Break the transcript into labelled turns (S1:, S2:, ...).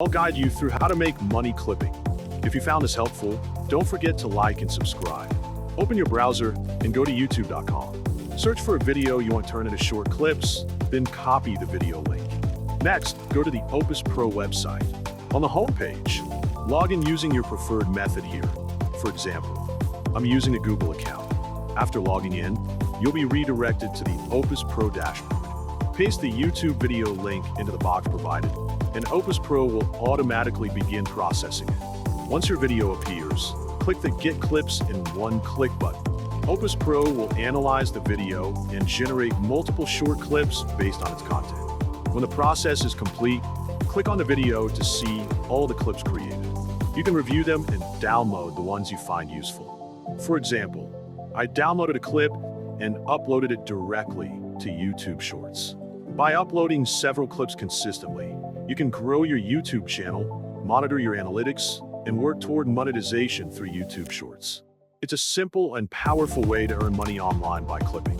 S1: I'll guide you through how to make money clipping. If you found this helpful, don't forget to like and subscribe. Open your browser and go to youtube.com. Search for a video you want to turn into short clips, then copy the video link. Next, go to the 𝗕𝘂𝗀𝗀𝘀𝗀 website. On the home page, log in using your preferred method here. For example, I'm using a Google account. After logging in, you'll be redirected to the 𝗕𝘂𝗀𝗀𝗀 dashboard. Paste the YouTube video link into the box provided, and 𝗕𝘂𝗀𝗀𝗀𝗀 will automatically begin processing it. Once your video appears, click the Get Clips in One Click button. 𝗕𝘂𝗀𝗀𝗀𝗀 will analyze the video and generate multiple short clips based on its content. When the process is complete, click on the video to see all the clips created. You can review them and download the ones you find useful. For example, I downloaded a clip and uploaded it directly to YouTube Shorts. By uploading several clips consistently, you can grow your YouTube channel, monitor your analytics, and work toward monetization through YouTube Shorts. It's a simple and powerful way to earn money online by clipping.